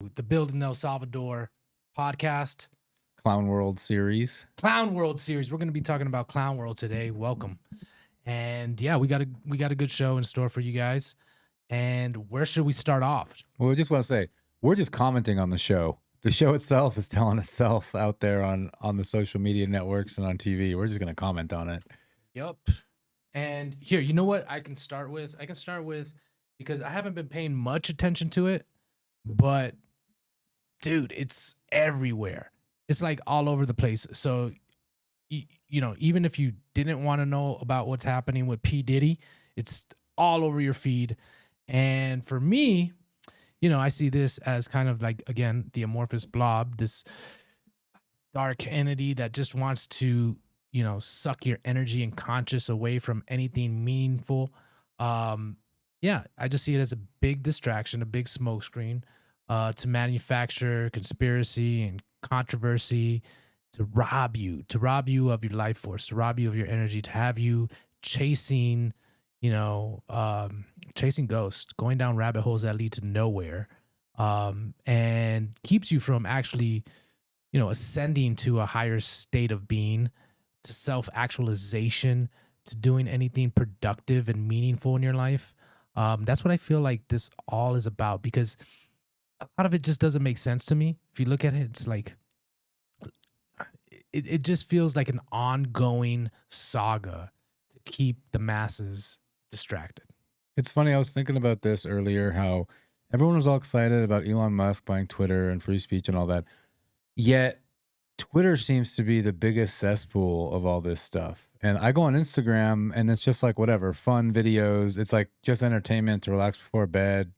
the Building El Salvador podcast, Clown World series. Clown World series. We're going to be talking about Clown World today. Welcome. And yeah, we got a good show in store for you guys. And where should we start off? Well, I just want to say we're just commenting on the show. The show itself is telling itself out there on the social media networks and on TV. We're just going to comment on it. Yup. And here, you know what I can start with? I can start with because I haven't been paying much attention to it, but dude, it's everywhere. It's like all over the place. So, you know, even if you didn't want to know about what's happening with P. Diddy, it's all over your feed. And for me, you know, I see this as kind of like, again, the amorphous blob, this dark entity that just wants to, you know, suck your energy and conscious away from anything meaningful. Yeah, I just see it as a big distraction, a big smokescreen to manufacture conspiracy and controversy, to rob you of your life force, to rob you of your energy, to have you chasing, you know, chasing ghosts, going down rabbit holes that lead to nowhere, and keeps you from actually, you know, ascending to a higher state of being, to self-actualization, to doing anything productive and meaningful in your life. That's what I feel like this all is about, because a lot of it just doesn't make sense to me. If you look at it, it's like it just feels like an ongoing saga to keep the masses distracted. It's funny. I was thinking about this earlier, how everyone was all excited about Elon Musk buying Twitter and free speech and all that. Yet Twitter seems to be the biggest cesspool of all this stuff. And I go on Instagram and it's just like whatever, fun videos. It's like just entertainment to relax before bed,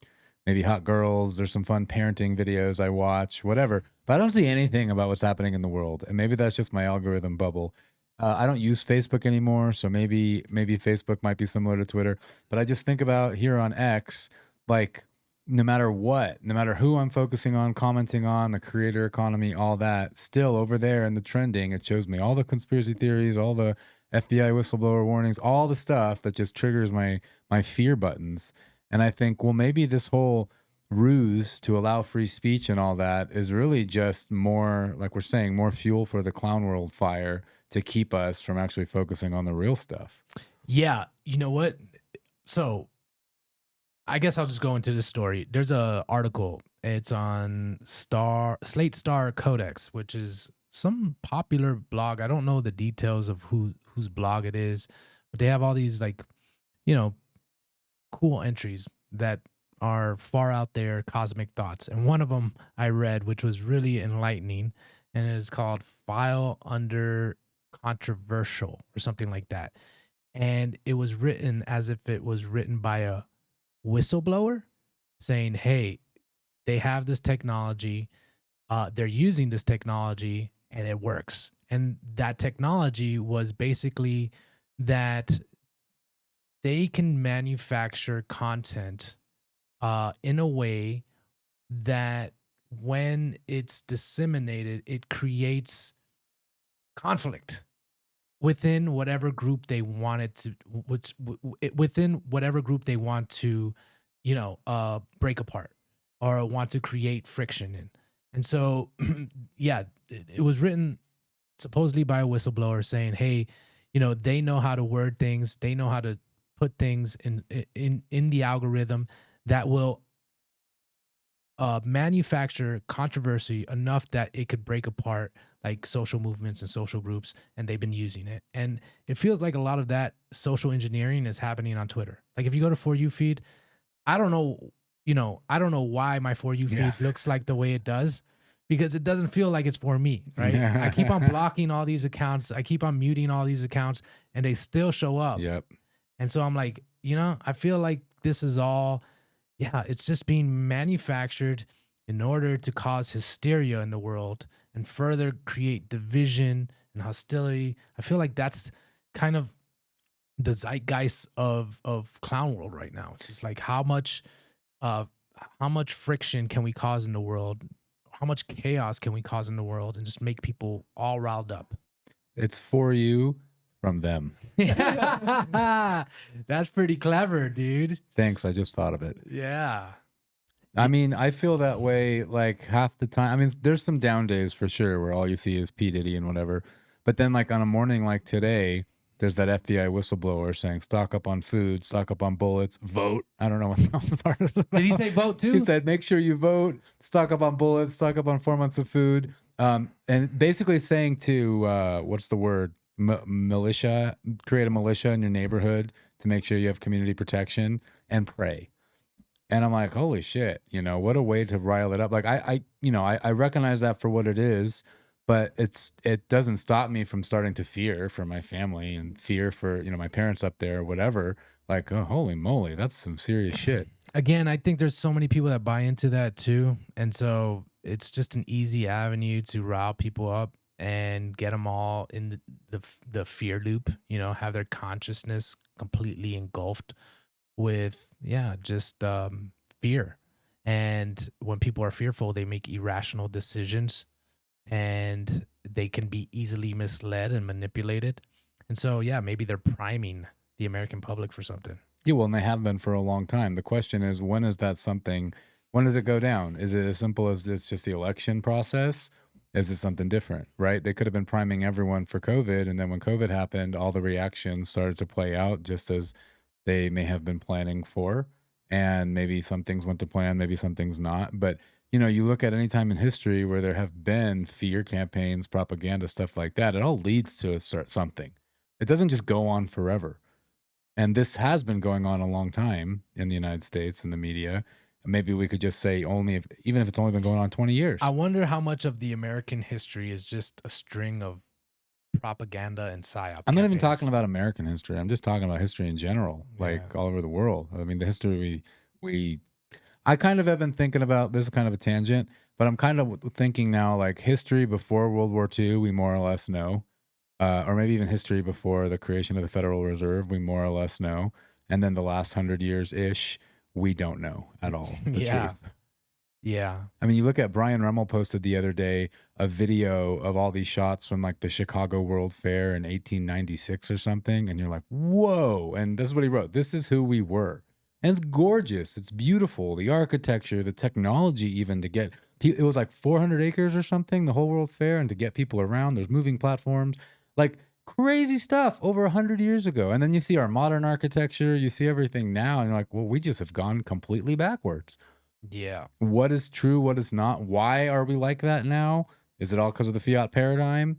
maybe hot girls. There's some fun parenting videos I watch, whatever. But I don't see anything about what's happening in the world. And maybe that's just my algorithm bubble. I don't use Facebook anymore, so maybe Facebook might be similar to Twitter. But I just think about here on X, like no matter what, no matter who I'm focusing on, commenting on, the creator economy, all that, still over there in the trending, it shows me all the conspiracy theories, all the FBI whistleblower warnings, all the stuff that just triggers my fear buttons. And I think, well, maybe this whole ruse to allow free speech and all that is really just more, like we're saying, more fuel for the clown world fire to keep us from actually focusing on the real stuff. Yeah, you know what? So I guess I'll just go into this story. There's a article. It's on Slate Star Codex, which is some popular blog. I don't know the details of whose blog it is, but they have all these, like, you know, cool entries that are far out there cosmic thoughts. And one of them I read, which was really enlightening, and it is called File Under Controversial or something like that. And it was written as if it was written by a whistleblower saying, hey, they have this technology, they're using this technology, and it works. And that technology was basically that they can manufacture content in a way that when it's disseminated, it creates conflict within whatever group they want it to, within whatever group they want to, you know, break apart or want to create friction in. And so, yeah, it was written supposedly by a whistleblower saying, hey, you know, they know how to word things, they know how to put things in the algorithm that will manufacture controversy enough that it could break apart like social movements and social groups, and they've been using it. And it feels like a lot of that social engineering is happening on Twitter. Like if you go to For You feed, I don't know, you know, I don't know why my For You feed looks like the way it does, because it doesn't feel like it's for me, right? I keep on blocking all these accounts, I keep on muting all these accounts, and they still show up. Yep. And so I'm like, you know, I feel like this is all, yeah, it's just being manufactured in order to cause hysteria in the world and further create division and hostility. I feel like that's kind of the zeitgeist of clown world right now. It's just like how much friction can we cause in the world? How much chaos can we cause in the world and just make people all riled up? It's for you from them. That's pretty clever, dude. Thanks. I just thought of it. Yeah. I mean, I feel that way like half the time. I mean, there's some down days for sure where all you see is P. Diddy and whatever. But then, like on a morning like today, there's that FBI whistleblower saying, stock up on food, stock up on bullets, vote. I don't know what that was part of Did he about. say vote He too? said, make sure you vote, stock up on bullets, stock up on 4 months of food. And basically saying to, what's the word? Militia, create a militia in your neighborhood to make sure you have community protection and pray. And I'm like, holy shit, what a way to rile it up. Like I recognize that for what it is, but it doesn't stop me from starting to fear for my family and fear for, my parents up there or whatever. Like, oh, holy moly, that's some serious shit. Again, I think there's so many people that buy into that too. And so it's just an easy avenue to rile people up and get them all in the fear loop, have their consciousness completely engulfed with, yeah, just fear. And when people are fearful, they make irrational decisions and they can be easily misled and manipulated. And so, yeah, maybe they're priming the American public for something. Yeah, well, and they have been for a long time. The question is, when is that something? When does it go down? Is it as simple as it's just the election process? Is it something different, right? They could have been priming everyone for COVID, and then when COVID happened, all the reactions started to play out just as they may have been planning for. And maybe some things went to plan, maybe some things not. But you look at any time in history where there have been fear campaigns, propaganda, stuff like that, it all leads to something. It doesn't just go on forever. And this has been going on a long time in the United States in the media. Maybe we could just say even if it's only been going on 20 years. I wonder how much of the American history is just a string of propaganda and psyop. I'm not even talking about American history. I'm just talking about history in general, like Yeah. all over the world. I mean, the history I kind of have been thinking about this is kind of a tangent, but I'm kind of thinking now like history before World War II, we more or less know. Or maybe even history before the creation of the Federal Reserve, we more or less know. And then the last 100 years ish, we don't know at all the Yeah. truth. Yeah. I mean, you look at Brian Rummel posted the other day a video of all these shots from like the Chicago World Fair in 1896 or something. And you're like, whoa. And this is what he wrote. This is who we were. And it's gorgeous. It's beautiful. The architecture, the technology, even to get it was like 400 acres or something, the whole World Fair. And to get people around, there's moving platforms, like crazy stuff over 100 years ago. And then you see our modern architecture, you see everything now. And you're like, well, we just have gone completely backwards. Yeah. What is true? What is not? Why are we like that now? Is it all because of the fiat paradigm?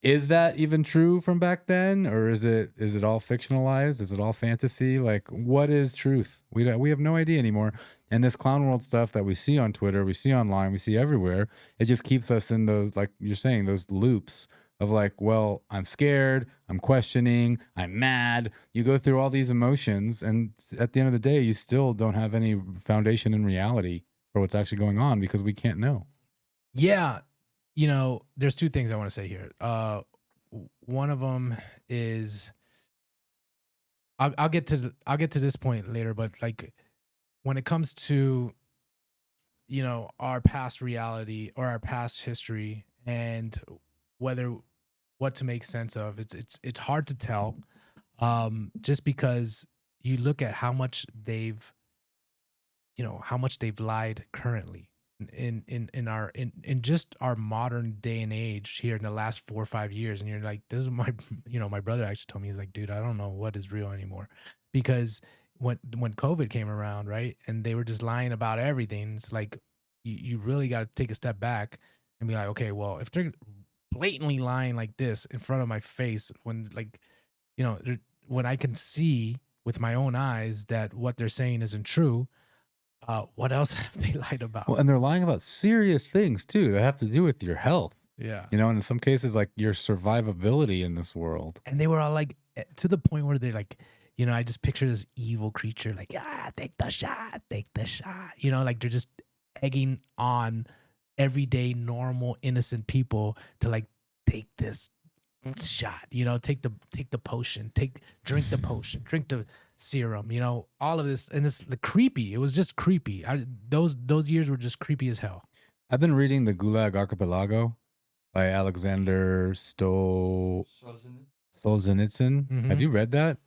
Is that even true from back then, or is it all fictionalized? Is it all fantasy? Like, what is truth? We have no idea anymore. And this clown world stuff that we see on Twitter, we see online, we see everywhere, it just keeps us in those, like you're saying, those loops of like, well, I'm scared, I'm questioning, I'm mad. You go through all these emotions, and at the end of the day, you still don't have any foundation in reality for what's actually going on because we can't know. Yeah. There's two things I want to say here. One of them is I'll get to this point later, but like when it comes to our past reality or our past history and what to make sense of, it's hard to tell, just because you look at how much they've lied currently in just our modern day and age here in the last 4 or 5 years. And you're like, this is my my brother actually told me, he's like, dude, I don't know what is real anymore, because when COVID came around, right, and they were just lying about everything, it's like you really got to take a step back and be like, okay, well, if they're blatantly lying like this in front of my face, when like when I can see with my own eyes that what they're saying isn't true, what else have they lied about? Well, and they're lying about serious things too that have to do with your health. Yeah. And in some cases, like your survivability in this world. And they were all like, to the point where they're like, I just picture this evil creature like, take the shot, take the shot. Like they're just egging on everyday, normal, innocent people to like take this shot, take the potion, drink the potion, drink the serum, all of this. And it's creepy. It was just creepy. Those years were just creepy as hell. I've been reading The Gulag Archipelago by Alexander Solzhenitsyn. Mhm. Have you read that?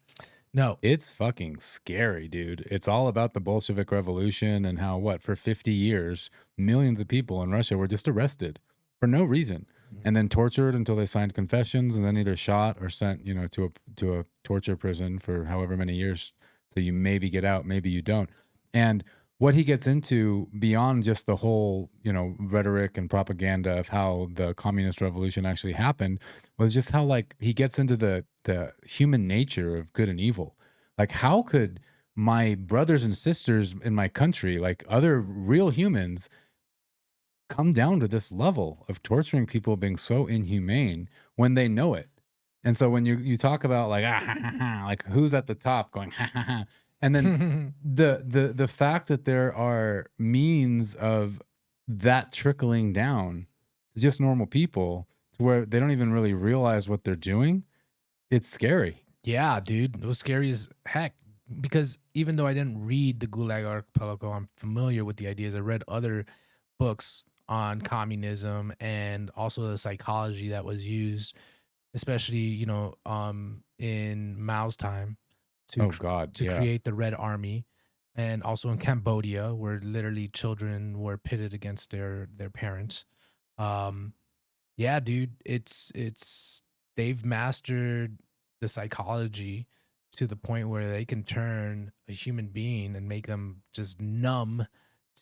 No. It's fucking scary, dude. It's all about the Bolshevik Revolution and how, what, for 50 years, millions of people in Russia were just arrested for no reason Mhm. and then tortured until they signed confessions and then either shot or sent, to a torture prison for however many years till you maybe get out, maybe you don't. And what he gets into beyond just the whole, rhetoric and propaganda of how the communist revolution actually happened was just how like he gets into the human nature of good and evil. Like how could my brothers and sisters in my country, like other real humans, come down to this level of torturing people being so inhumane when they know it? And so when you talk about like ah, ha, ha, ha, like who's at the top going ha, ha, ha, and then the fact that there are means of that trickling down to just normal people to where they don't even really realize what they're doing, it's scary. Yeah, dude, it was scary as heck. Because even though I didn't read the Gulag Archipelago, I'm familiar with the ideas. I read other books on communism and also the psychology that was used, especially in Mao's time to Oh God, to yeah. create the Red Army, and also in Cambodia, where literally children were pitted against their parents. Um, yeah, dude, it's they've mastered the psychology to the point where they can turn a human being and make them just numb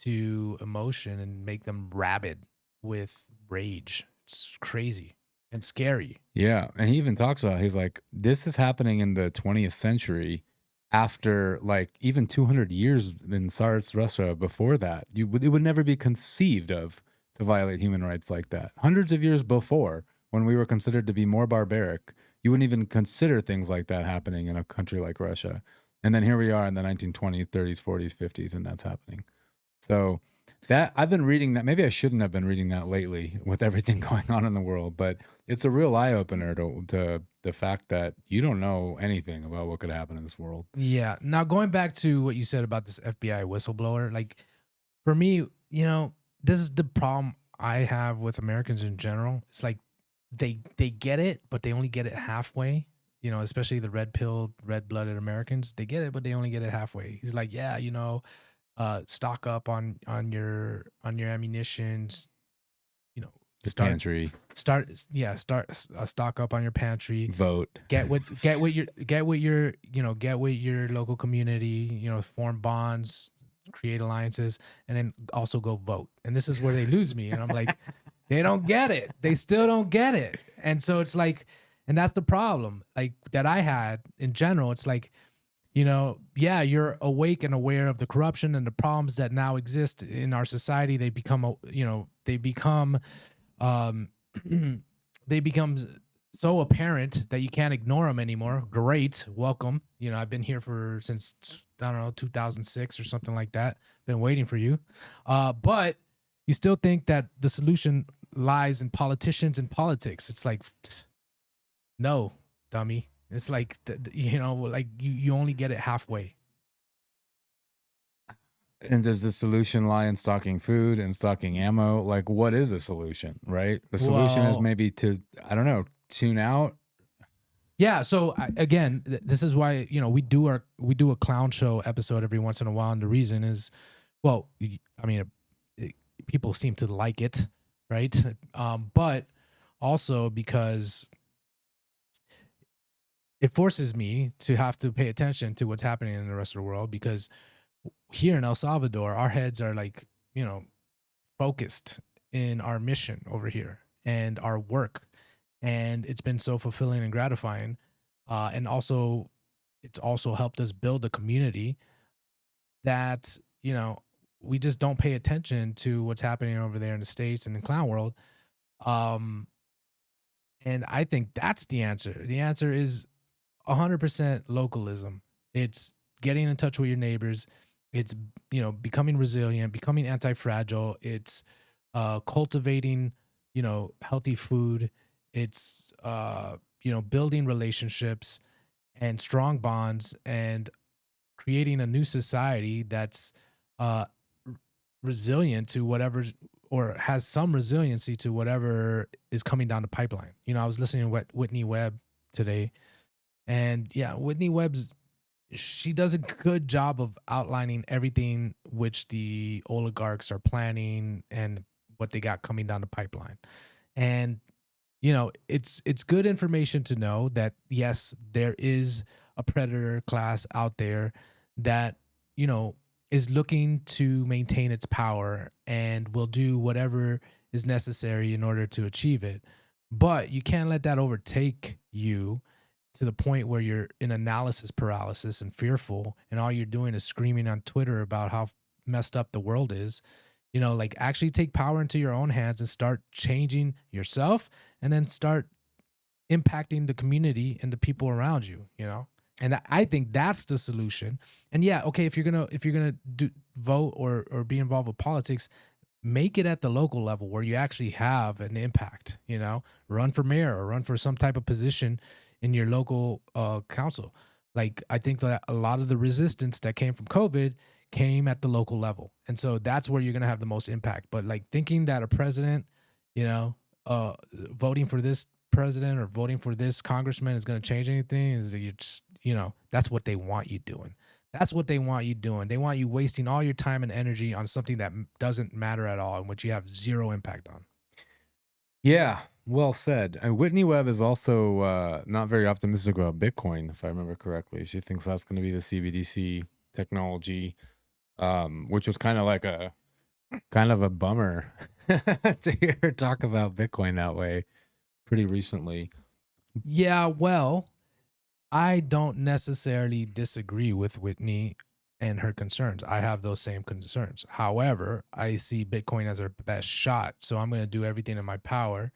to emotion and make them rabid with rage. It's crazy and scary. Yeah, and he even talks about he's like this is happening in the 20th century after like even 200 years in Tsarist Russia before that. It would never be conceived of to violate human rights like that. Hundreds of years before when we were considered to be more barbaric, you wouldn't even consider things like that happening in a country like Russia. And then here we are in the 1920s, 30s, 40s, 50s and that's happening. So that I've been reading that. Maybe I shouldn't have been reading that lately with everything going on in the world, but it's a real eye opener to the fact that you don't know anything about what could happen in this world. Yeah. Now going back to what you said about this FBI whistleblower, like for me, this is the problem I have with Americans in general. It's like they get it, but they only get it halfway. Especially the red pill, red blooded Americans. They get it, but they only get it halfway. He's like, yeah, stock up on your ammunitions. You know, Your start pantry, start yeah start stock up on your pantry. vote, Get with your local community. Form bonds, create alliances, and then also go vote. And this is where they lose me. And I'm like, they don't get it. They still don't get it. And so it's like, and that's the problem. Like that I had in general. It's like, yeah, you're awake and aware of the corruption and the problems that now exist in our society. Um, they become so apparent that you can't ignore them anymore. Great, welcome. I've been here since I don't know 2006 or something like that. Been waiting for you, but you still think that the solution lies in politicians and politics. It's like, no, dummy. It's like like you only get it halfway. and does the solution lie in stocking food and stocking ammo? Like, what is a solution, right? The solution is Well, maybe to, I don't know, tune out. yeah. So again, this is why we do a clown show episode every once in a while, and the reason is, well, I mean, people seem to like it, right? But also because it forces me to have to pay attention to what's happening in the rest of the world, because here in El Salvador, our heads are like, focused in our mission over here and our work. And it's been so fulfilling and gratifying. And also, it's also helped us build a community that, we just don't pay attention to what's happening over there in the States and in clown world. Um, and I think that's the answer. The answer is 100% localism. It's getting in touch with your neighbors. It's becoming resilient, becoming anti-fragile. It's cultivating healthy food. It's building relationships and strong bonds, and creating a new society that's uh resilient to whatever, or has some resiliency to whatever is coming down the pipeline. I was listening to Whitney Webb today, and yeah, Whitney Webb's she does a good job of outlining everything which the oligarchs are planning and what they got coming down the pipeline. And it's good information to know that yes, there is a predator class out there that, you know, is looking to maintain its power and will do whatever is necessary in order to achieve it. But you can't let that overtake you to the point where you're in analysis paralysis and fearful, and all you're doing is screaming on Twitter about how messed up the world is. Like actually take power into your own hands and start changing yourself, and then start impacting the community and the people around you, And I think that's the solution. And yeah, okay, if you're gonna do vote or be involved with politics, make it at the local level where you actually have an impact, run for mayor or run for some type of position in your local council. Like I think that a lot of the resistance that came from COVID came at the local level. And so that's where you're going to have the most impact. But like thinking that a president, voting for this president or voting for this congressman is going to change anything is that you're just, that's what they want you doing. That's what they want you doing. They want you wasting all your time and energy on something that doesn't matter at all and which you have zero impact on. Yeah, well said. And Whitney Webb is also not very optimistic about Bitcoin, if I remember correctly. She thinks that's going to be the CBDC technology, which was kind of a bummer to hear her talk about Bitcoin that way pretty recently. Yeah, well, I don't necessarily disagree with Whitney and her concerns. I have those same concerns. However, I see Bitcoin as our best shot. So I'm going to do everything in my power,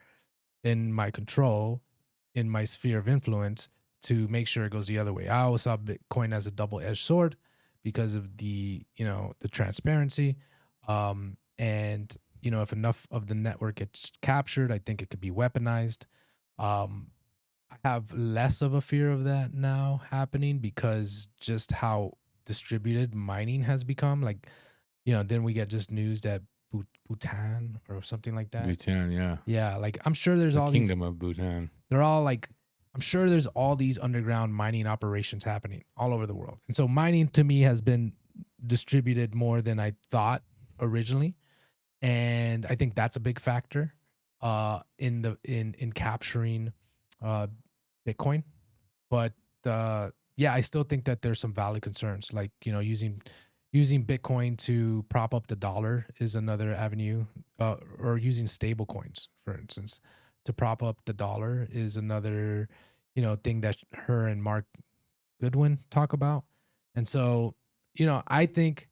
in my control, in my sphere of influence to make sure it goes the other way. I always saw Bitcoin as a double-edged sword because of the transparency. And if enough of the network gets captured, I think it could be weaponized. I have less of a fear of that now happening because just how distributed mining has become. Like, then we get just news that Bhutan or something like that. Bhutan, yeah. Yeah, like I'm sure there's The all Kingdom of Bhutan. they're all like, I'm sure there's all these underground mining operations happening all over the world. And so mining to me has been distributed more than I thought originally. And I think that's a big factor in capturing Bitcoin. But yeah, I still think that there's some valid concerns, like using Bitcoin to prop up the dollar is another avenue, or using stable coins, for instance, to prop up the dollar is another thing that her and Mark Goodwin talk about. And so I think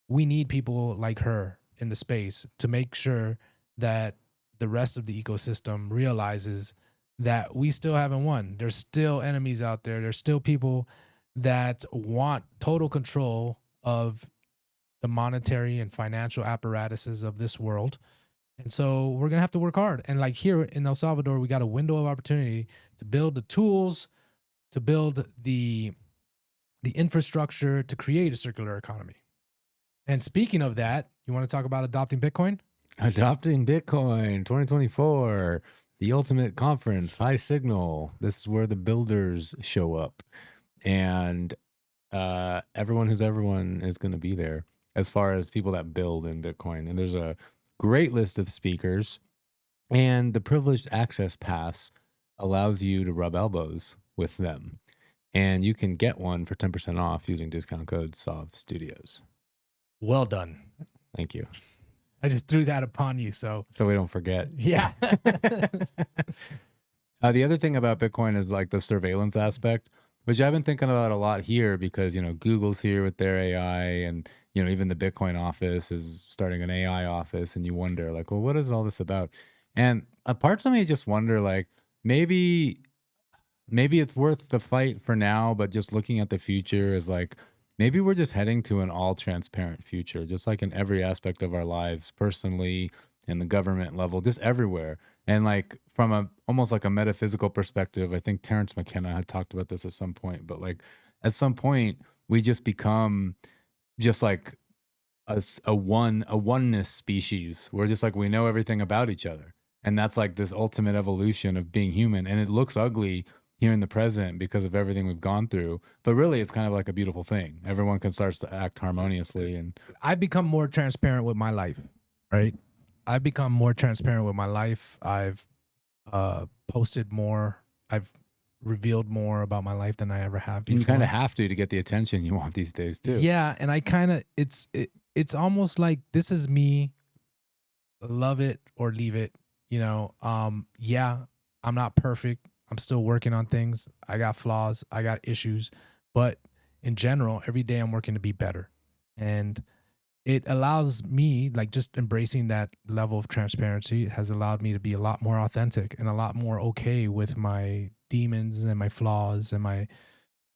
we need people like her in the space to make sure that the rest of the ecosystem realizes that we still haven't won. There's still enemies out there. There's still people that want total control of the monetary and financial apparatuses of this world. And so we're going to have to work hard. And like here in El Salvador, we got a window of opportunity to build the tools, to build the infrastructure to create a circular economy. And speaking of that, you want to talk about adopting Bitcoin? Adopting Bitcoin 2024, the ultimate conference, high signal. This is where the builders show up. And everyone is going to be there as far as people that build in Bitcoin. And there's a great list of speakers. And the privileged access pass allows you to rub elbows with them. And you can get one for 10% off using discount code SOV Studios. Well done. Thank you. I just threw that upon you, so we don't forget. Yeah. The other thing about Bitcoin is like the surveillance aspect, which I've been thinking about a lot here because, Google's here with their AI and, even the Bitcoin office is starting an AI office, and you wonder like, well, what is all this about? And parts of me just wonder like, maybe it's worth the fight for now, but just looking at the future is like, maybe we're just heading to an all transparent future, just like in every aspect of our lives, personally, in the government level, just everywhere. And like from almost like a metaphysical perspective, I think Terrence McKenna had talked about this at some point, but like at some point we just become just like a oneness species. We're just like, we know everything about each other. And that's like this ultimate evolution of being human. And it looks ugly here in the present because of everything we've gone through. But really, it's kind of like a beautiful thing. Everyone can start to act harmoniously. And I've become more transparent with my life, right? I've become more transparent with my life. I've posted more. I've revealed more about my life than I ever have you kind of before. have to get the attention you want these days too. Yeah, and I kind of it's almost like this is me, love it or leave it, you know. Yeah, I'm not perfect. I'm still working on things. I got flaws, I got issues, but in general, every day I'm working to be better. And it allows me, like, just embracing that level of transparency has allowed me to be a lot more authentic and a lot more okay with my demons and my flaws and my,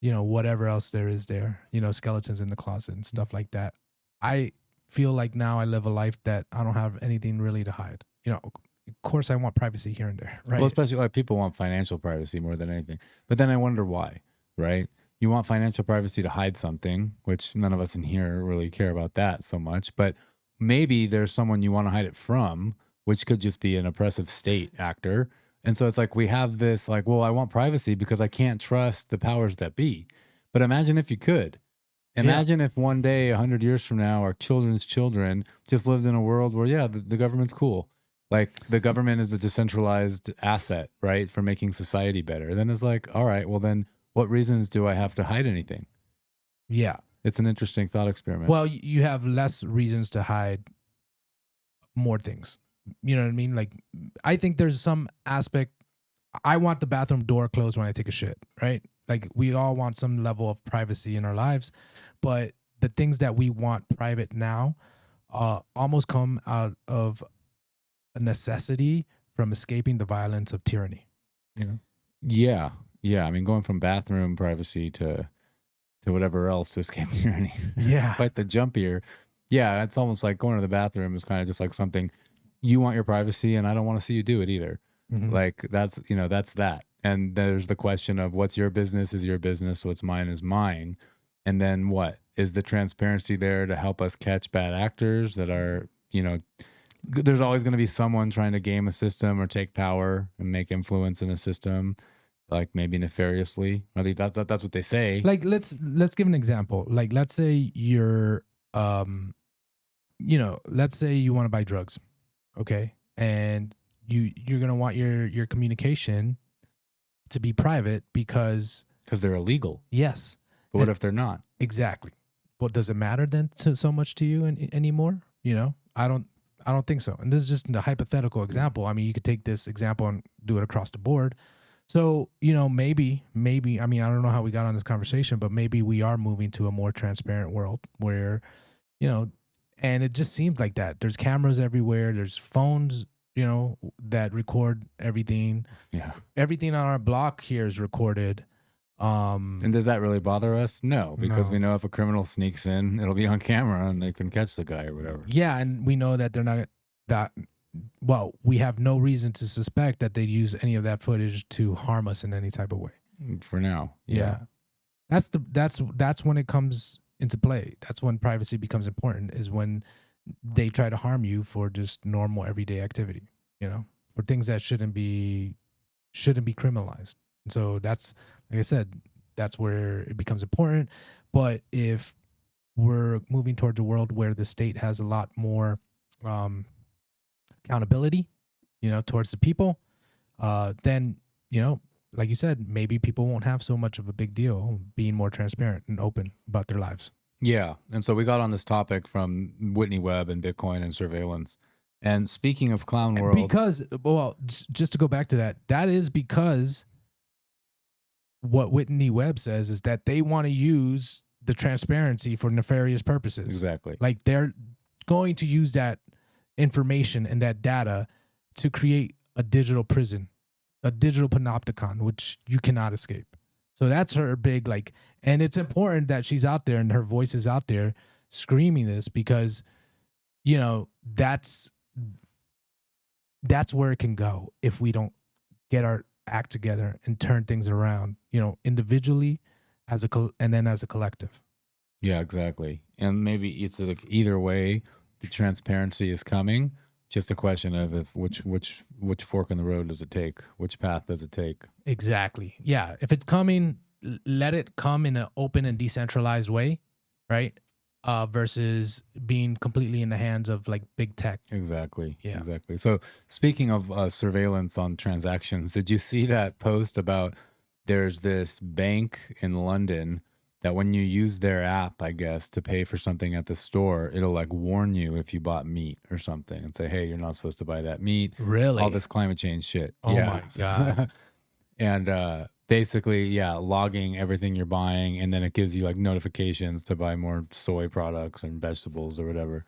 whatever else there is there, skeletons in the closet and stuff like that. I feel like now I live a life that I don't have anything really to hide. Of course I want privacy here and there, right? Well, especially like people want financial privacy more than anything. But then I wonder why, right? You want financial privacy to hide something, which none of us in here really care about that so much. But maybe there's someone you want to hide it from, which could just be an oppressive state actor. And so it's like we have this like, well, I want privacy because I can't trust the powers that be. But imagine if you could. Yeah. Imagine if one day, 100 years from now, our children's children just lived in a world where, yeah, the government's cool. Like the government is a decentralized asset, right, for making society better. Then it's like, all right, well, then what reasons do I have to hide anything? Yeah. It's an interesting thought experiment. Well, you have less reasons to hide more things. You know what I mean? Like, I think there's some aspect. I want the bathroom door closed when I take a shit, right? Like, we all want some level of privacy in our lives, but the things that we want private now almost come out of a necessity from escaping the violence of tyranny. You know? Yeah. Yeah. I mean, going from bathroom privacy to whatever else to escape tyranny. Yeah. Quite the jump here. Yeah. It's almost like going to the bathroom is kind of just like something you want your privacy and I don't want to see you do it either. Mhm. Like that's that. And there's the question of what's your business is your business, what's mine is mine. And then what is the transparency there to help us catch bad actors that are, there's always going to be someone trying to game a system or take power and make influence in a system, like maybe nefariously. I think that's what they say. Like, let's give an example. Like, let's say you're let's say you want to buy drugs, okay? And you're going to want your communication to be private because They're illegal. yes. But what And if they're not? exactly. Well, does it matter then so much to you anymore? I don't think so. And this is just a hypothetical example. I mean, you could take this example and do it across the board. So, maybe, I mean, I don't know how we got on this conversation, but maybe we are moving to a more transparent world where, and it just seems like that. There's cameras everywhere. There's phones, that record everything. Yeah. Everything on our block here is recorded. And does that really bother us? No, because No. we know if a criminal sneaks in, it'll be on camera and they can catch the guy or whatever. Yeah, and we know that they're not that. Well, we have no reason to suspect that they'd use any of that footage to harm us in any type of way. For now. Yeah, that's when it comes into play. That's when privacy becomes important. Is when they try to harm you for just normal everyday activity. For things that shouldn't be criminalized. And so that's, like I said, that's where it becomes important. But if we're moving towards a world where the state has a lot more accountability, towards the people, then, like you said, maybe people won't have so much of a big deal being more transparent and open about their lives. Yeah. And so we got on this topic from Whitney Webb and Bitcoin and surveillance. And speaking of clown world, Because, well, just to go back to that, that is because what Whitney Webb says is that they want to use the transparency for nefarious purposes. exactly. Like, they're going to use that information and that data to create a digital prison, a digital panopticon, which you cannot escape. So that's her big, like, and it's important that she's out there and her voice is out there screaming this because, that's where it can go if we don't get our act together and turn things around, individually and then as a collective. Yeah, exactly. And maybe it's like either way, the transparency is coming. Just a question of if which fork in the road does it take? Which path does it take? Exactly. Yeah. If it's coming, let it come in an open and decentralized way, right? Versus being completely in the hands of like big tech. Exactly. Yeah. Exactly. So speaking of surveillance on transactions, did you see that post about there's this bank in London that when you use their app, I guess, to pay for something at the store, it'll like warn you if you bought meat or something and say, hey, you're not supposed to buy that meat. All Really? this climate change shit. Oh Yeah. my God. And basically, yeah, logging everything you're buying, and then it gives you like notifications to buy more soy products and vegetables or whatever.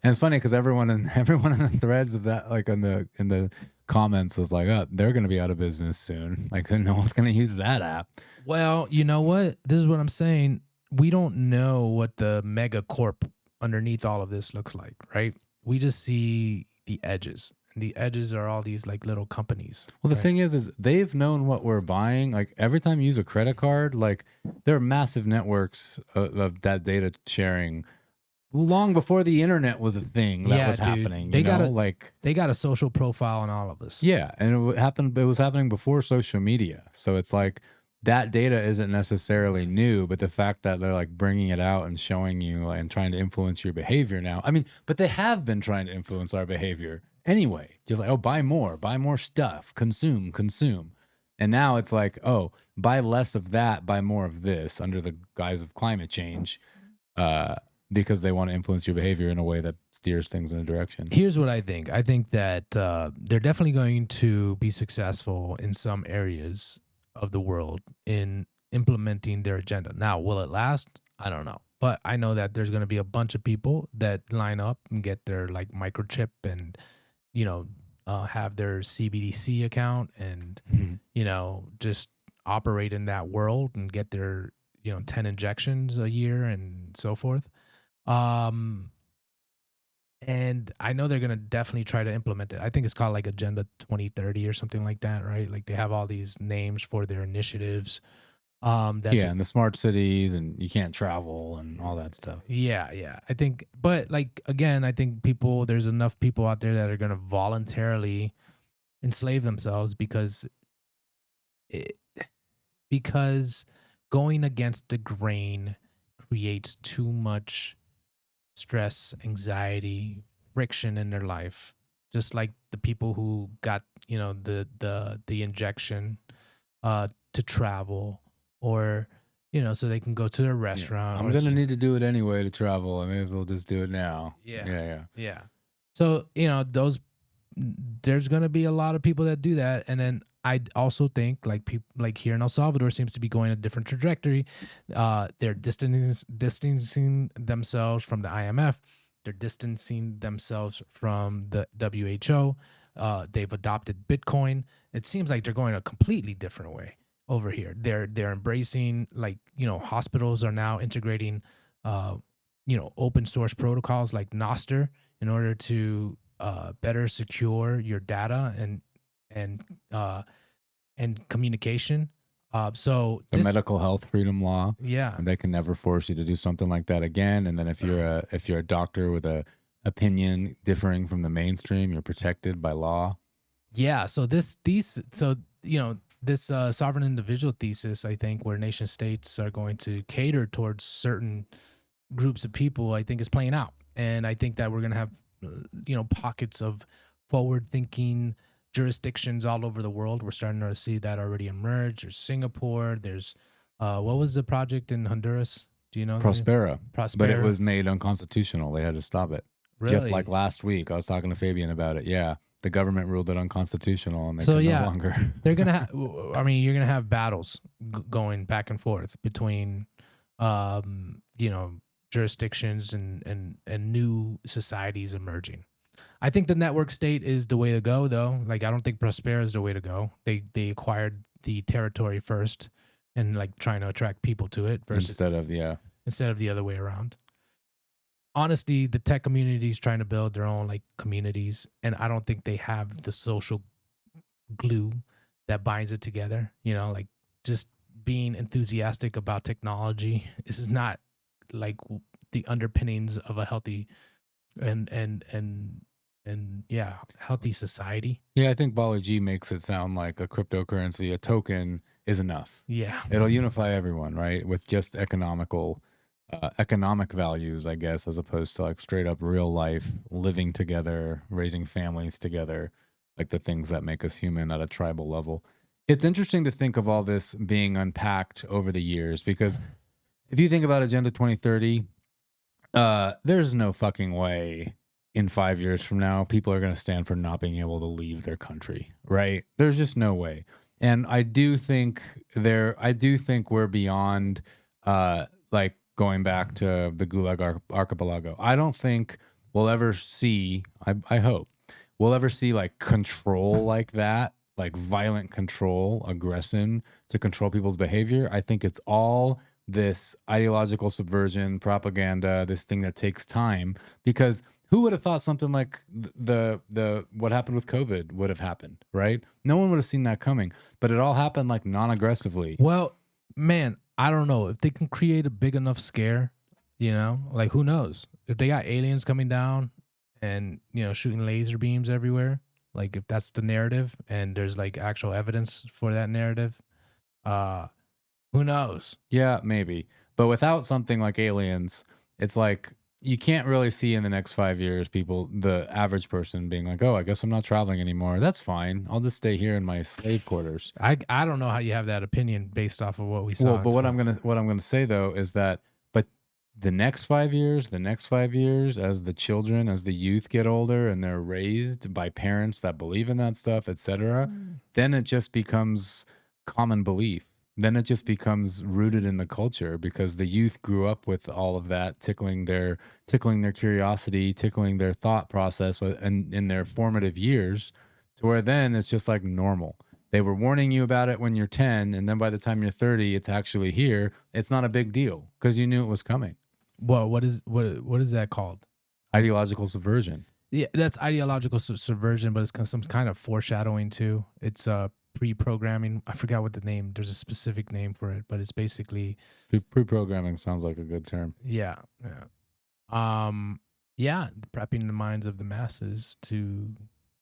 And it's funny because everyone in the threads of that, like in the comments, was like, "Oh, they're going to be out of business soon. Like, no one's going to use that app." Well, you know what? This is what I'm saying. We don't know what the mega corp underneath all of this looks like, right? We just see the edges. And the edges are all these like little companies. Well, the right? thing is they've known what we're buying. Like every time you use a credit card, like there are massive networks of that data sharing long before the internet was a thing that Yeah, was dude. happening. Like They got a social profile on all of us. yeah, and happened. It was happening before social media, so it's like that data isn't necessarily new, but the fact that they're like bringing it out and showing you and trying to influence your behavior now. I mean, but they have been trying to influence our behavior anyway. Just like, oh, buy more stuff, consume. And now it's like, oh, buy less of that, buy more of this under the guise of climate change, because they want to influence your behavior in a way that steers things in a direction. Here's what I think. I think that they're definitely going to be successful in some areas of the world in implementing their agenda. Now, will it last? I don't know. But I know that there's going to be a bunch of people that line up and get their like microchip and, you know, have their CBDC account and, Mhm. you know, just operate in that world and get their, 10 injections a year and so forth. Um, and I know they're gonna definitely try to implement it. I think it's called like Agenda 2030 or something like that, right? Like they have all these names for their initiatives. That Yeah, and the smart cities, and you can't travel and all that stuff. yeah, yeah. I think, but like again, I think there's enough people out there that are gonna voluntarily enslave themselves it, because going against the grain creates too much stress, anxiety, friction in their life. Just like the people who got, the injection to travel or so they can go to a Yeah, restaurant I'm or gonna need to do it anyway to travel. I may as well just do it now. yeah. Yeah, yeah. Yeah. So, those there's going to be a lot of people that do that and then I also think like people like here in El Salvador seems to be going a different trajectory. They're distancing themselves from the IMF. They're distancing themselves from the WHO. They've adopted Bitcoin. It seems like they're going a completely different way over here. They're embracing like hospitals are now integrating uh, open source protocols like Noster in order to better secure your data and uh, and communication. So The this, medical health freedom law, yeah, and they can never force you to do something like that again. And then if you're a doctor with a opinion differing from the mainstream, you're protected by law. yeah. So this sovereign individual thesis, I think, where nation states are going to cater towards certain groups of people, I think is playing out, and I think that we're going to have pockets of forward thinking jurisdictions all over the world. We're starting to see that already emerge. There's Singapore. There's what was the project in Honduras? Do you know the name? Prospera, but it Prospera. was made unconstitutional. They had to stop it. Just like Really? last week, I was talking to Fabian about it. Yeah, the government ruled it unconstitutional, and they So could no yeah, longer. they're gonna have. I mean, you're gonna have battles going back and forth between, jurisdictions and new societies emerging. I think the network state is the way to go, though. Like, I don't think Prospera is the way to go. They acquired the territory first, and like trying to attract people to it versus Instead of the other way around. Honestly, the tech community is trying to build their own like communities, and I don't think they have the social glue that binds it together. Like just being enthusiastic about technology is not like the underpinnings of a healthy and and yeah, healthy society. Yeah, I think Bali G makes it sound like a cryptocurrency, a token is enough. Yeah. It'll unify everyone, right? With just economic values, I guess, as opposed to like straight up real life living together, raising families together, like the things that make us human at a tribal level. It's interesting to think of all this being unpacked over the years because if you think about Agenda 2030, there's no fucking way in 5 years from now people are going to stand for not being able to leave their country, right? There's just no way. And I do think we're beyond, like going back to the Gulag Archipelago. I don't think we'll ever see. I hope we'll ever see like control like that, like violent control, aggression to control people's behavior. I think it's all this ideological subversion, propaganda, this thing that takes time. Because who would have thought something like the what happened with COVID would have happened, right? No one would have seen that coming. But it all happened like non-aggressively. Well, man, I don't know if they can create a big enough scare. Like who knows if they got aliens coming down and shooting laser beams everywhere. Like if that's the narrative and there's like actual evidence for that narrative, uh, who knows? Yeah, maybe. But without something like aliens, it's like you can't really see in the next 5 years people, the average person being like, oh, I guess I'm not traveling anymore. That's fine. I'll just stay here in my slave quarters. I don't know how you have that opinion based off of what we Well, saw. but what I'm gonna say though is that but the next 5 years, as the children, as the youth get older and they're raised by parents that believe in that stuff, etc., then it just becomes common belief. Then it just becomes rooted in the culture because the youth grew up with all of that tickling their curiosity, tickling their thought process in their formative years, to where then it's just like normal. They were warning you about it when you're 10, and then by the time you're 30, it's actually here. It's not a big deal because you knew it was coming. Well, what is that called? Ideological subversion. Yeah, that's ideological subversion, but it's some kind of foreshadowing too. It's pre-programming. I forgot what the name. There's a specific name for it, but it's basically Pre-programming sounds like a good term. yeah, yeah, yeah, prepping the minds of the masses to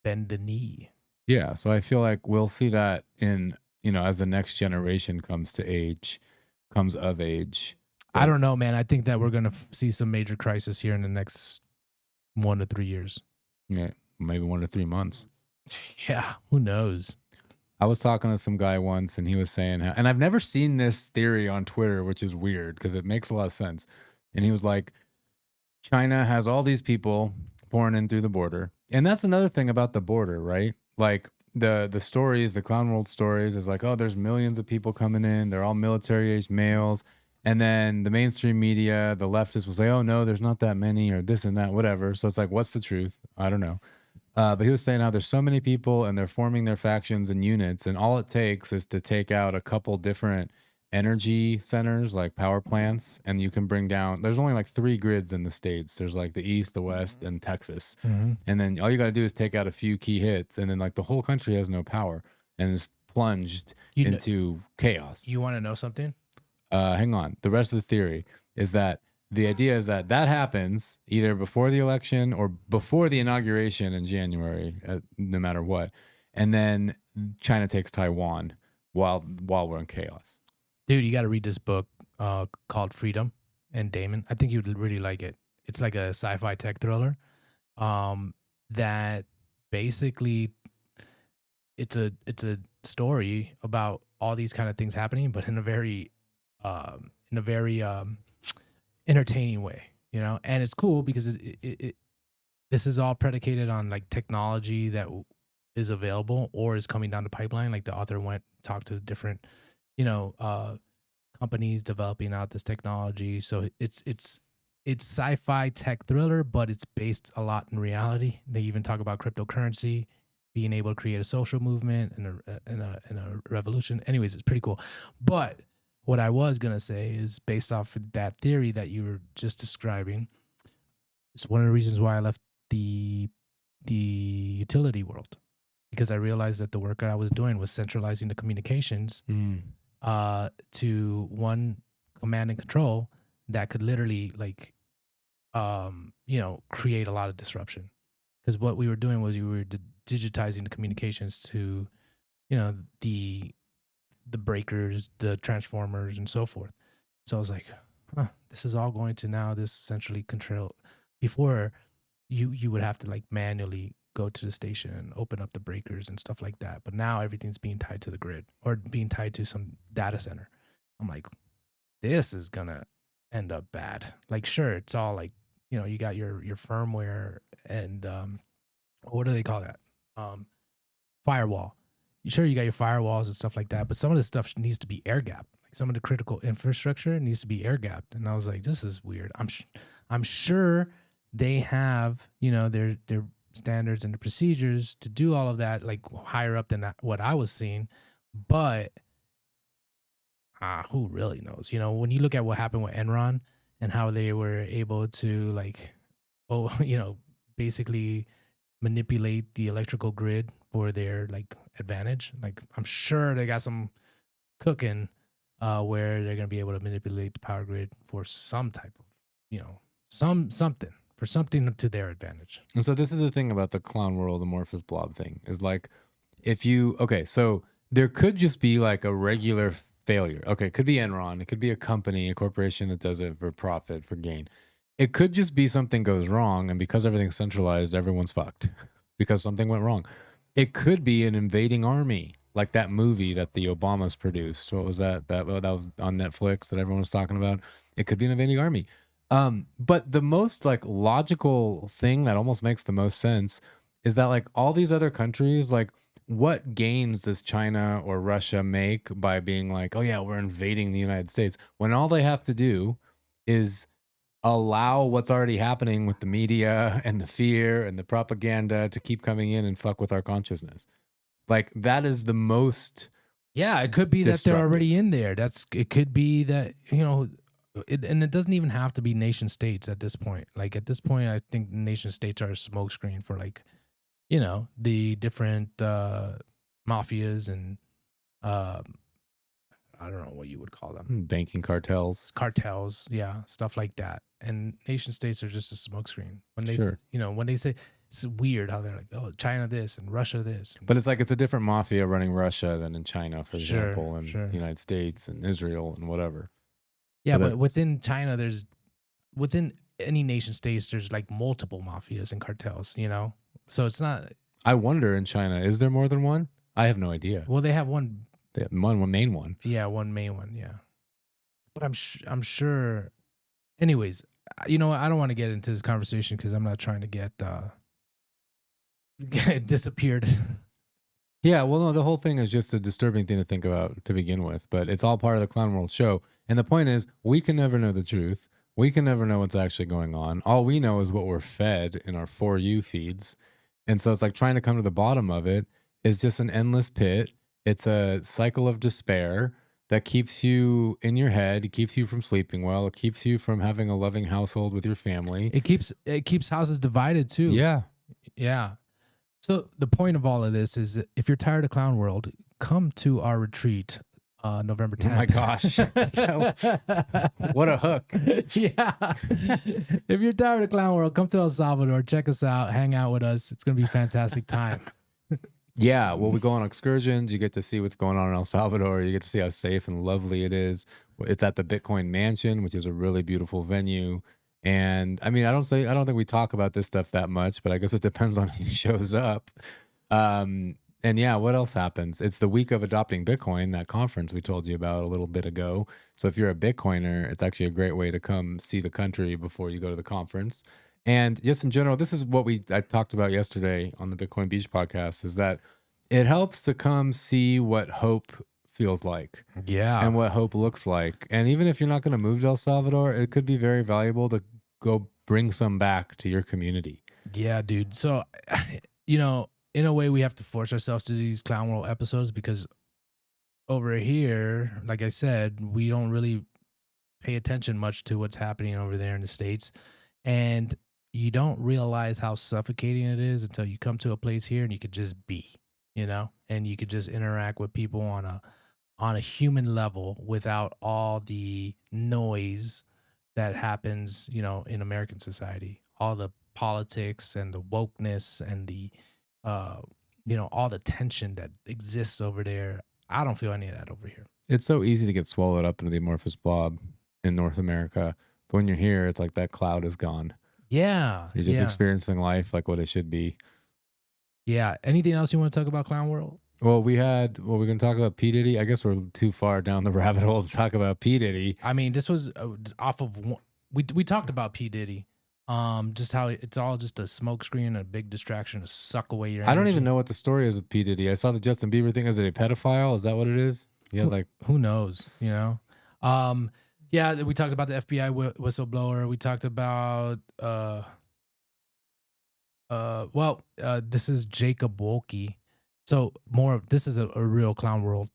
bend the knee. Yeah, so I feel like we'll see that as the next generation comes of age. I That don't know, man. I think that we're gonna see some major crisis here in the next 1 to 3 years. yeah, maybe 1 to 3 months. Yeah, who knows? I was talking to some guy once, and he was saying and I've never seen this theory on Twitter, which is weird because it makes a lot of sense. And he was like, China has all these people pouring in through the border. And that's another thing about the border, right? Like the stories, the clown world stories is like, oh, there's millions of people coming in. They're all military age males. And then the mainstream media, the leftists will say, oh, no, there's not that many or this and that, whatever. So it's like, what's the truth? I don't know. But he was saying how there's so many people and they're forming their factions and units. And all it takes is to take out a couple different energy centers like power plants, and you can bring down there's only like three grids in the states. There's like the east, the west, and Texas. Mhm. And then all you got to do is take out a few key hits, and then like the whole country has no power and is plunged You know, into chaos. you want to know something? Hang on. The rest of the theory is that the idea is that that happens either before the election or before the inauguration in January, no matter what. And then China takes Taiwan while we're in chaos. Dude, you got to read this book called Freedom and Damon. I think you'd really like it. It's like a sci-fi tech thriller that basically it's a story about all these kind of things happening, but in a very entertaining way, and it's cool because this is all predicated on like technology that is available or is coming down the pipeline. Like the author went talked to different, companies developing out this technology. So it's sci-fi tech thriller, but it's based a lot in reality. They even talk about cryptocurrency being able to create a social movement and a revolution. Anyways, it's pretty cool. But what I was gonna say is based off of that theory that you were just describing. It's one of the reasons why I left the utility world, because I realized that the work I was doing was centralizing the communications to one command and control that could literally like create a lot of disruption. because what we were doing was we were digitizing the communications to, you know, the breakers, the transformers, and so forth. So I was like, huh, this is all going to now this essentially control. Before, you would have to like manually go to the station and open up the breakers and stuff like that. But now everything's being tied to the grid or being tied to some data center. I'm like, this is gonna end up bad. Like, sure, it's all like, you got your firmware and what do they call that? Um, Firewall. Sure, you got your firewalls and stuff like that, but some of this stuff needs to be air gapped. Like some of the critical infrastructure needs to be air gapped. And I was like, this is weird. I'm sure they have, their standards and the procedures to do all of that, like higher up than what I was seeing. But who really knows? When you look at what happened with Enron and how they were able to like, oh, basically manipulate the electrical grid for their like advantage. Like I'm sure they got some cooking where they're gonna be able to manipulate the power grid for some type of, something to their advantage. And so this is the thing about the clown world amorphous blob thing is like, if you, okay, so there could just be like a regular failure. Okay, it could be Enron, it could be a company, a corporation that does it for profit, for gain. It could just be something goes wrong, and because everything's centralized, everyone's fucked because something went wrong. It could be an invading army, like that movie that the Obamas produced. What was that? That was on Netflix that everyone was talking about. It could be an invading army. But the most like logical thing that almost makes the most sense is that like all these other countries, like what gains does China or Russia make by being like, oh yeah, we're invading the United States, when all they have to do is allow what's already happening with the media and the fear and the propaganda to keep coming in and fuck with our consciousness. Like that is the most Yeah, it could be that they're destructive. already in there. It could be that, and it doesn't even have to be nation states at this point. Like at this point, I think nation states are a smokescreen for like, the different mafias and I don't know what you would call them. Banking cartels. Cartels, yeah, stuff like that. And nation states are just a smokescreen. When they, Sure. when they say, it's weird how they're like, oh, China this and Russia this. But it's like it's a different mafia running Russia than in China, for Sure, example, and sure. the United States and Israel and whatever. Yeah, But but within China, within any nation states, there's like multiple mafias and cartels, So it's not, I wonder in China, is there more than one? I have no idea. well, they have one, They have one main one. yeah, one main one, yeah. But I'm sure. Anyways, I don't want to get into this conversation because I'm not trying to get disappeared. Yeah, well, no, the whole thing is just a disturbing thing to think about to begin with, but it's all part of the Clown World show. And the point is, we can never know the truth. We can never know what's actually going on. All we know is what we're fed in our For You feeds. And so it's like trying to come to the bottom of it is just an endless pit. It's a cycle of despair that keeps you in your head. It keeps you from sleeping well. It keeps you from having a loving household with your family. It keeps houses divided too. Yeah. Yeah. So the point of all of this is that if you're tired of Clown World, come to our retreat, November 10th. Oh my gosh. What a hook. Yeah. If you're tired of Clown World, come to El Salvador, check us out, hang out with us. It's going to be a fantastic time. Yeah, well, we go on excursions. You get to see what's going on in El Salvador. You get to see how safe and lovely it is. It's at the Bitcoin Mansion, which is a really beautiful venue. And I mean, I don't think we talk about this stuff that much, but I guess it depends on who shows up. And yeah, what else happens? It's the week of adopting Bitcoin, that conference we told you about a little bit ago. So if you're a Bitcoiner, it's actually a great way to come see the country before you go to the conference. And just in general, this is what I talked about yesterday on the Bitcoin Beach podcast, is that it helps to come see what hope feels like Yeah. and what hope looks like. And even if you're not going to move to El Salvador, it could be very valuable to go bring some back to your community. Yeah, dude. So, in a way, we have to force ourselves to these Clown World episodes because over here, like I said, we don't really pay attention much to what's happening over there in the States. And you don't realize how suffocating it is until you come to a place here and you could just be, and you could just interact with people on a human level without all the noise that happens, in American society, all the politics and the wokeness and the uh all the tension that exists over there. I don't feel any of that over here. It's so easy to get swallowed up into the amorphous blob in North America. But when you're here, it's like that cloud is gone. Yeah, You're just yeah, experiencing life like what it should be. yeah. Anything else you want to talk about Clown World? Well, we're going to talk about P. Diddy. I guess we're too far down the rabbit hole to talk about P. Diddy. I mean, this was off of we talked about P Diddy, just how it's all just a smokescreen and a big distraction to suck away your energy. I don't even know what the story is with P. Diddy. I saw the Justin Bieber thing. Is it a pedophile? Is that what it is? Yeah, like Who knows, you know? Yeah, we talked about the FBI whistleblower. We talked about this is Jacob Wolke. So this is a real Clown World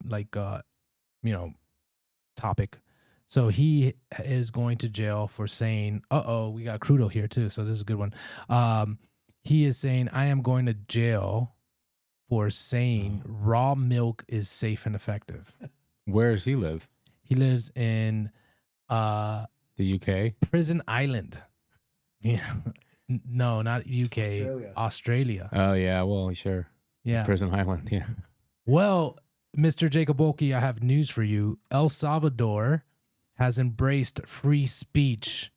topic. So he is going to jail for saying, we got Crudo here too, so this is a good one. He is saying, I am going to jail for saying raw milk is safe and effective. where does he live? He lives in The UK? Prison Island. Yeah. No, not UK. Australia. Oh, yeah. Well, sure. Yeah. Prison Island. Yeah. Well, Mr. Jacob Wolke, I have news for you. El Salvador has embraced free speech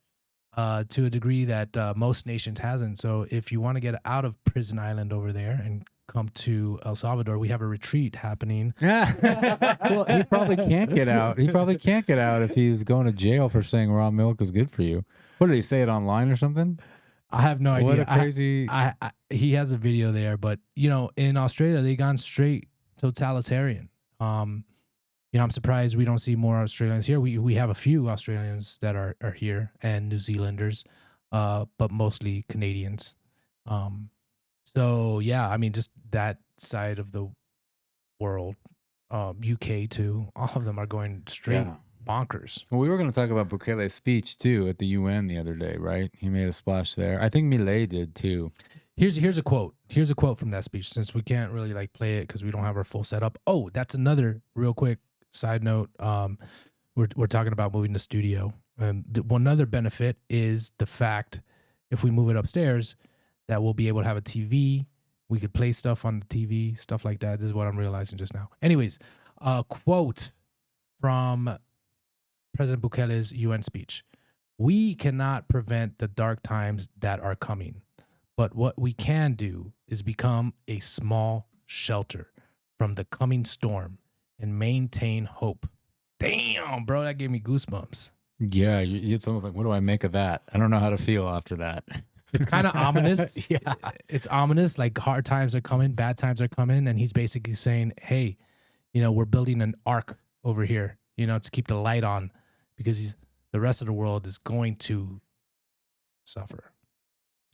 to a degree that most nations hasn't. So if you want to get out of Prison Island over there and come to El Salvador, we have a retreat happening. Well, he probably can't get out. He probably can't get out if he's going to jail for saying raw milk is good for you. What did he say it online or something? I have no idea. What a crazy. He has a video there, but in Australia they gone straight totalitarian. I'm surprised we don't see more Australians here. We have a few Australians that are here and New Zealanders, but mostly Canadians. So yeah, I mean, just that side of the world, UK too. All of them are going straight bonkers. Well, we were going to talk about Bukele's speech too at the UN the other day, right? He made a splash there. I think Millet did too. Here's a quote. Here's a quote from that speech, since we can't really play it because we don't have our full setup. Oh, that's another real quick side note. We're talking about moving the studio, and one other benefit is the fact if we move it upstairs, that we'll be able to have a TV. We could play stuff on the TV, stuff like that. This is what I'm realizing just now. Anyways, a quote from President Bukele's UN speech. We cannot prevent the dark times that are coming, but what we can do is become a small shelter from the coming storm and maintain hope. Damn, bro, that gave me goosebumps. Yeah, it's almost like, what do I make of that? I don't know how to feel after that. It's kind of ominous. Yeah. It's ominous, like hard times are coming, bad times are coming. And he's basically saying, hey, we're building an ark over here, to keep the light on, because the rest of the world is going to suffer.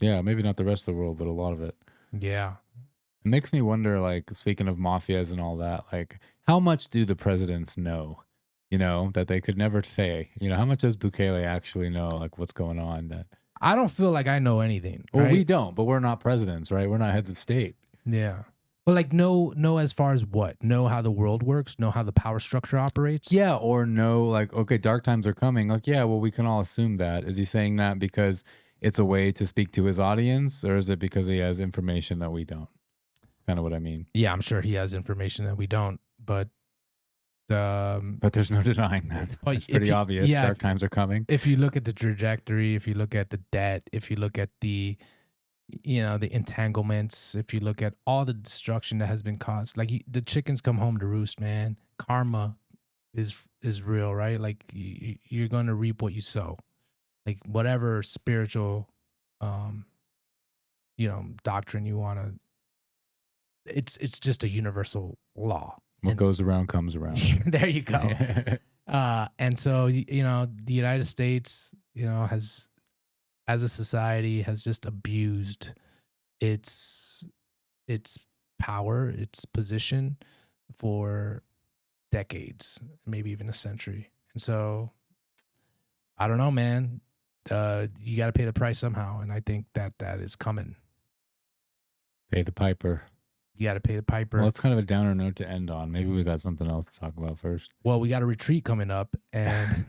Yeah, maybe not the rest of the world, but a lot of it. Yeah. It makes me wonder, like, speaking of mafias and all that, like, how much do the presidents know, that they could never say? How much does Bukele actually know, like, what's going on? That I don't feel like I know anything. Well, right? we don't, but we're not presidents, right? We're not heads of state. Yeah. But like know as far as what? Know how the world works? Know how the power structure operates? Yeah, or know, like, okay, dark times are coming. Like, yeah, well, we can all assume that. Is he saying that because it's a way to speak to his audience, or is it because he has information that we don't? Kind of what I mean. Yeah, I'm sure he has information that we don't, but there's no denying that. It's pretty obvious. Yeah, dark times are coming. If you look at the trajectory, if you look at the debt, if you look at the the entanglements, if you look at all the destruction that has been caused, like the chickens come home to roost, man. Karma is real, right? Like you're going to reap what you sow. Like whatever spiritual doctrine you want to, it's just a universal law. What goes around comes around. There you go. And so the United States has, as a society, has just abused its power, its position for decades, maybe even a century. And so I don't know, man. You got to pay the price somehow, and I think that is coming. Pay the piper. You got to pay the piper. Well, it's kind of a downer note to end on. Maybe we got something else to talk about first. Well, we got a retreat coming up, and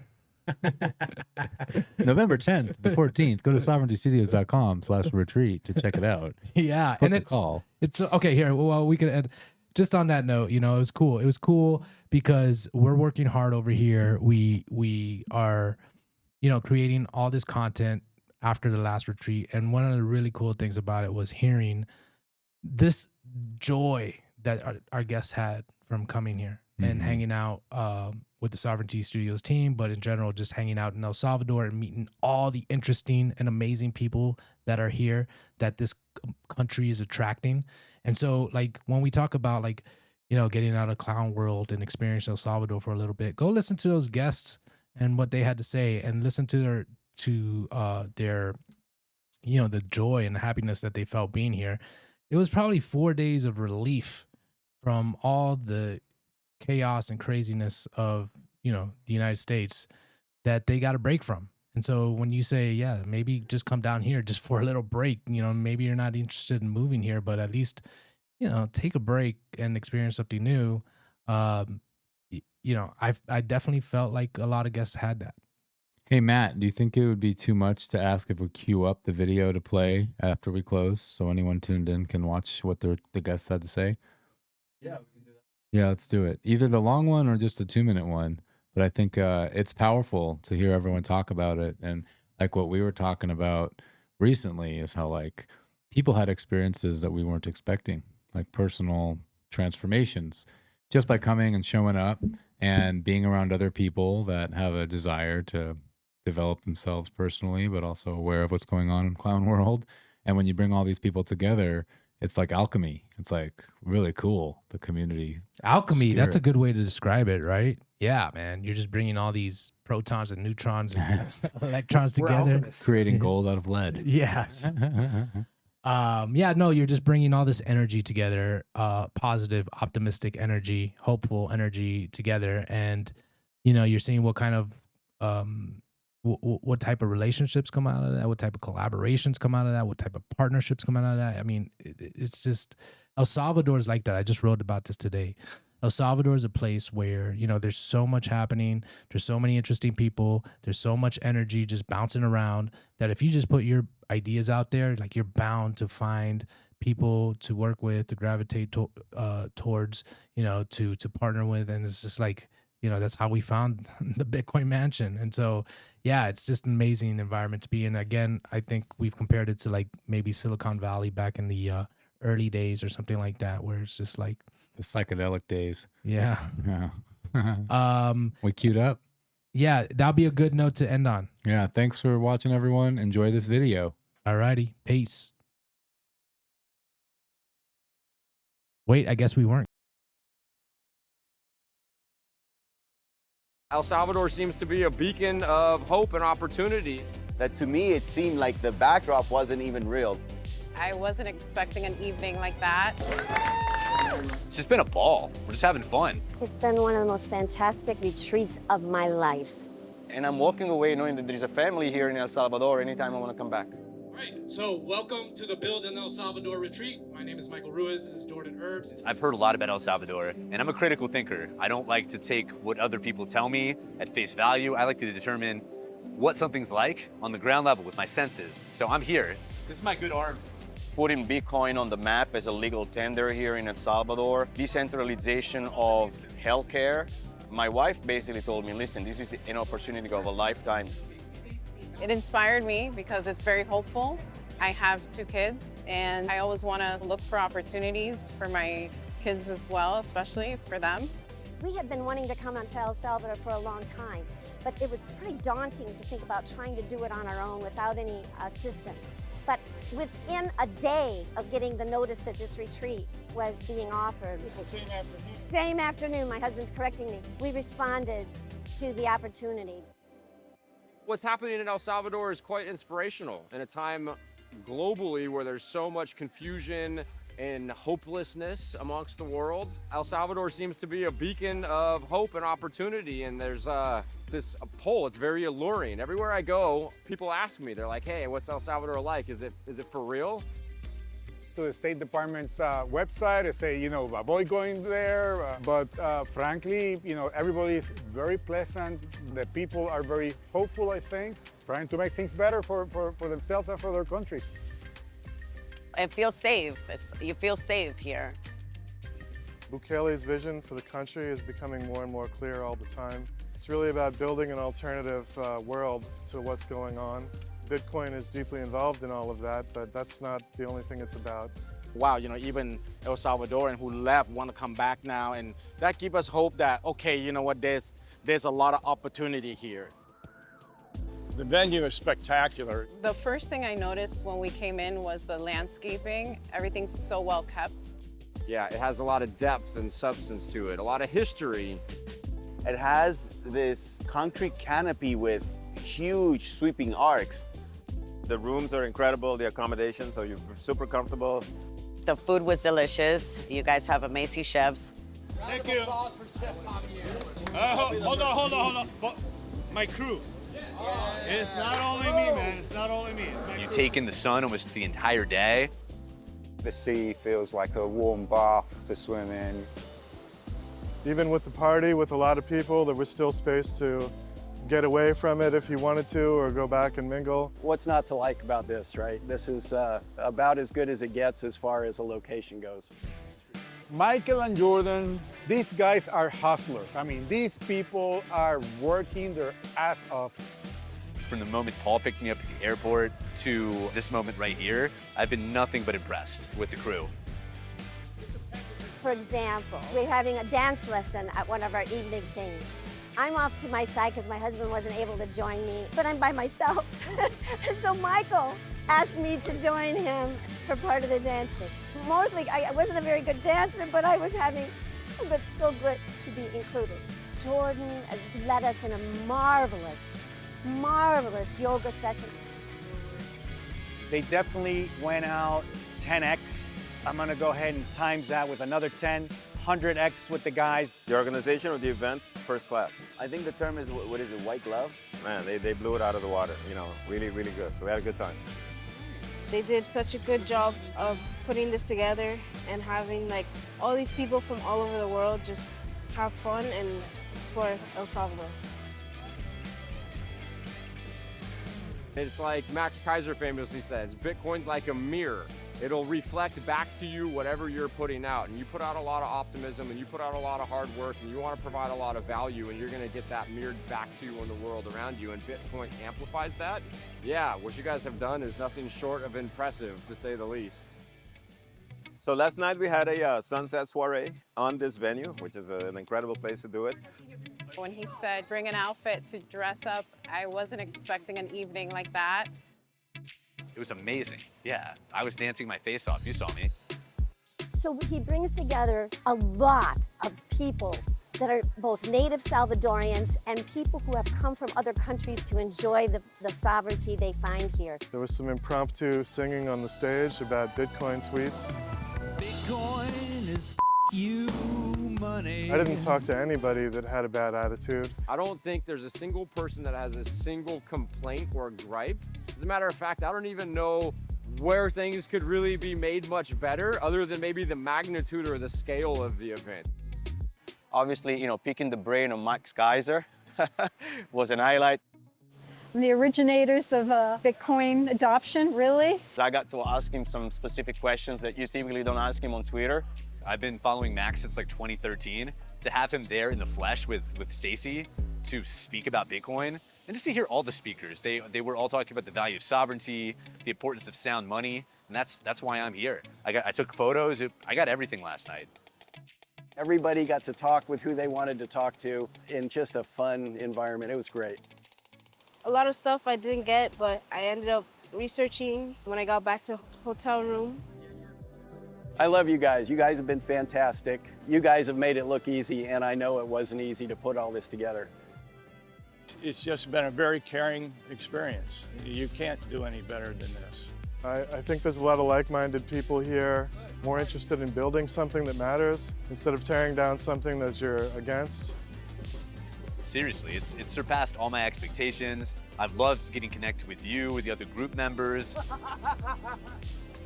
November 10th, the 14th. Go to sovereigntystudios.com/retreat to check it out. Yeah, Book and a call. it's okay. Here, well, we could end just on that note. You know, it was cool. It was cool because we're working hard over here. We are, you know, creating all this content after the last retreat, and one of the really cool things about it was hearing this joy that our guests had from coming here and hanging out with the Sovereignty Studios team, but in general, just hanging out in El Salvador and meeting all the interesting and amazing people that are here that this country is attracting. And so, like, when we talk about, like, you know, getting out of clown world and experience El Salvador for a little bit, go listen to those guests and what they had to say, and listen to their you know, the joy and the happiness that they felt being here. It was probably 4 days of relief from all the chaos and craziness of, you know, the United States that they got a break from. And so when you say, yeah, maybe just come down here just for a little break, you know, maybe you're not interested in moving here, but at least, you know, take a break and experience something new. You know, I definitely felt like a lot of guests had that. Hey, Matt, do you think it would be too much to ask if we queue up the video to play after we close so anyone tuned in can watch what the guests had to say? Yeah, we can do that. Yeah, let's do it. Either the long one or just the 2-minute one. But I think it's powerful to hear everyone talk about it. And like what we were talking about recently is how like people had experiences that we weren't expecting, like personal transformations, just by coming and showing up and being around other people that have a desire to develop themselves personally, but also aware of what's going on in clown world. And when you bring all these people together, it's like alchemy. It's like really cool, the community. Alchemy, that's a spirit. good way to describe it, right? Yeah, man. You're just bringing all these protons and neutrons and electrons We're together. alchemists. Creating gold out of lead. Yes. Yeah, no, you're just bringing all this energy together, positive, optimistic energy, hopeful energy together. And, you know, you're seeing what kind of, what type of relationships come out of that, what type of collaborations come out of that, what type of partnerships come out of that. I mean, it's just, El Salvador is like that. I just wrote about this today. El Salvador is a place where, you know, there's so much happening. There's so many interesting people. There's so much energy just bouncing around that if you just put your ideas out there, like, you're bound to find people to work with, to gravitate towards, you know, to partner with. And it's just like, you know, that's how we found the Bitcoin mansion. And so, yeah, it's just an amazing environment to be in. Again, I think we've compared it to like maybe Silicon Valley back in the early days or something like that, where it's just like, The psychedelic days. yeah. Yeah. We queued up. Yeah, that'll be a good note to end on. Yeah. Thanks for watching, everyone. Enjoy this video. Alrighty, peace. Wait, I guess we weren't. El Salvador seems to be a beacon of hope and opportunity. That to me, it seemed like the backdrop wasn't even real. I wasn't expecting an evening like that. It's just been a ball. We're just having fun. It's been one of the most fantastic retreats of my life. And I'm walking away knowing that there's a family here in El Salvador anytime I want to come back. Right, so welcome to the Build in El Salvador retreat. My name is Michael Ruiz, this is Jordan Herbs. I've heard a lot about El Salvador, and I'm a critical thinker. I don't like to take what other people tell me at face value. I like to determine what something's like on the ground level with my senses. So I'm here. This is my good arm. Putting Bitcoin on the map as a legal tender here in El Salvador, decentralization of healthcare. My wife basically told me, listen, this is an opportunity of a lifetime. It inspired me because it's very hopeful. I have 2 kids, and I always want to look for opportunities for my kids as well, especially for them. We had been wanting to come onto El Salvador for a long time, but it was pretty daunting to think about trying to do it on our own without any assistance. But within a day of getting the notice that this retreat was being offered, same afternoon, my husband's correcting me, we responded to the opportunity. What's happening in El Salvador is quite inspirational in a time globally where there's so much confusion and hopelessness amongst the world. El Salvador seems to be a beacon of hope and opportunity, and there's this pole, it's very alluring. Everywhere I go, people ask me, they're like, hey, what's El Salvador like? Is it for real? to the State Department's website and say, you know, avoid going there. But frankly, you know, everybody is very pleasant. The people are very hopeful, I think, trying to make things better for themselves and for their country. It feels safe. You feel safe here. Bukele's vision for the country is becoming more and more clear all the time. It's really about building an alternative world to what's going on. Bitcoin is deeply involved in all of that, but that's not the only thing it's about. Wow, you know, even El Salvadoran who left want to come back now, and that gives us hope that, okay, you know what, there's a lot of opportunity here. The venue is spectacular. The first thing I noticed when we came in was the landscaping. Everything's so well kept. Yeah, it has a lot of depth and substance to it, a lot of history. It has this concrete canopy with huge sweeping arcs. The rooms are incredible, the accommodations, so you're super comfortable. The food was delicious. You guys have amazing chefs. Thank you. Hold on. My crew. It's not only me, man. It's not only me. You take in the sun almost the entire day. The sea feels like a warm bath to swim in. Even with the party, with a lot of people, there was still space to get away from it if you wanted to, or go back and mingle. What's not to like about this, right? This is about as good as it gets as far as a location goes. Michael and Jordan, these guys are hustlers. I mean, these people are working their ass off. From the moment Paul picked me up at the airport to this moment right here, I've been nothing but impressed with the crew. For example, we're having a dance lesson at one of our evening things. I'm off to my side because my husband wasn't able to join me, but I'm by myself. And so Michael asked me to join him for part of the dancing. Mostly, I wasn't a very good dancer, but but so good to be included. Jordan led us in a marvelous yoga session. They definitely went out 10x. I'm gonna go ahead and times that with another 10, 100x with the guys. The organization of the event, first class. I think the term is, what is it, white glove? Man, they blew it out of the water, you know, really, really good. So we had a good time. They did such a good job of putting this together and having like all these people from all over the world just have fun and explore El Salvador. It's like Max Kaiser famously says, Bitcoin's like a mirror. It'll reflect back to you whatever you're putting out. And you put out a lot of optimism and you put out a lot of hard work and you want to provide a lot of value, and you're going to get that mirrored back to you in the world around you. And Bitcoin amplifies that. Yeah, what you guys have done is nothing short of impressive, to say the least. So last night we had a sunset soiree on this venue, which is an incredible place to do it. When he said, bring an outfit to dress up, I wasn't expecting an evening like that. It was amazing. Yeah, I was dancing my face off. You saw me. So he brings together a lot of people that are both native Salvadorians and people who have come from other countries to enjoy the sovereignty they find here. There was some impromptu singing on the stage about Bitcoin tweets. Bitcoin is you money. I didn't talk to anybody that had a bad attitude. I don't think there's a single person that has a single complaint or gripe. As a matter of fact, I don't even know where things could really be made much better other than maybe the magnitude or the scale of the event. Obviously, you know, picking the brain of Max Kaiser was an highlight. The originators of Bitcoin adoption, really? I got to ask him some specific questions that you typically don't ask him on Twitter. I've been following Max since like 2013. To have him there in the flesh with Stacy to speak about Bitcoin, and just to hear all the speakers, they were all talking about the value of sovereignty, the importance of sound money, and that's why I'm here. I took photos. I got everything last night. Everybody got to talk with who they wanted to talk to in just a fun environment. It was great. A lot of stuff I didn't get, but I ended up researching when I got back to hotel room. I love you guys. You guys have been fantastic. You guys have made it look easy, and I know it wasn't easy to put all this together. It's just been a very caring experience. You can't do any better than this. I think there's a lot of like-minded people here, more interested in building something that matters instead of tearing down something that you're against. Seriously, it's surpassed all my expectations. I've loved getting connected with you, with the other group members.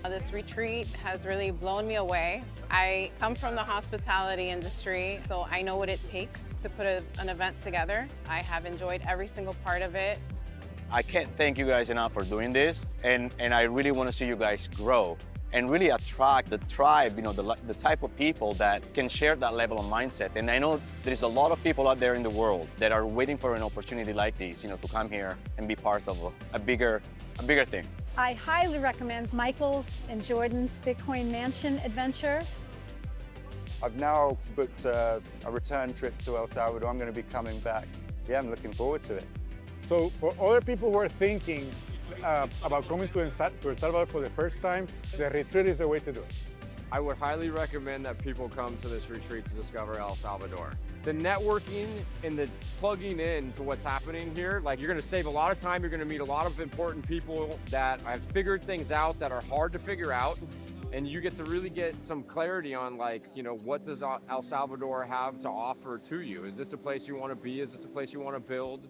This retreat has really blown me away. I come from the hospitality industry, so I know what it takes to put an event together. I have enjoyed every single part of it. I can't thank you guys enough for doing this, and I really want to see you guys grow and really attract the tribe, you know, the type of people that can share that level of mindset. And I know there's a lot of people out there in the world that are waiting for an opportunity like this, you know, to come here and be part of a bigger thing. I highly recommend Michael's and Jordan's Bitcoin Mansion adventure. I've now booked a return trip to El Salvador. I'm going to be coming back. Yeah, I'm looking forward to it. So for other people who are thinking about coming to El Salvador for the first time, the retreat is the way to do it. I would highly recommend that people come to this retreat to discover El Salvador. The networking and the plugging in to what's happening here, like, you're gonna save a lot of time, you're gonna meet a lot of important people that have figured things out that are hard to figure out, and you get to really get some clarity on, like, you know, what does El Salvador have to offer to you? Is this a place you wanna be? Is this a place you wanna build?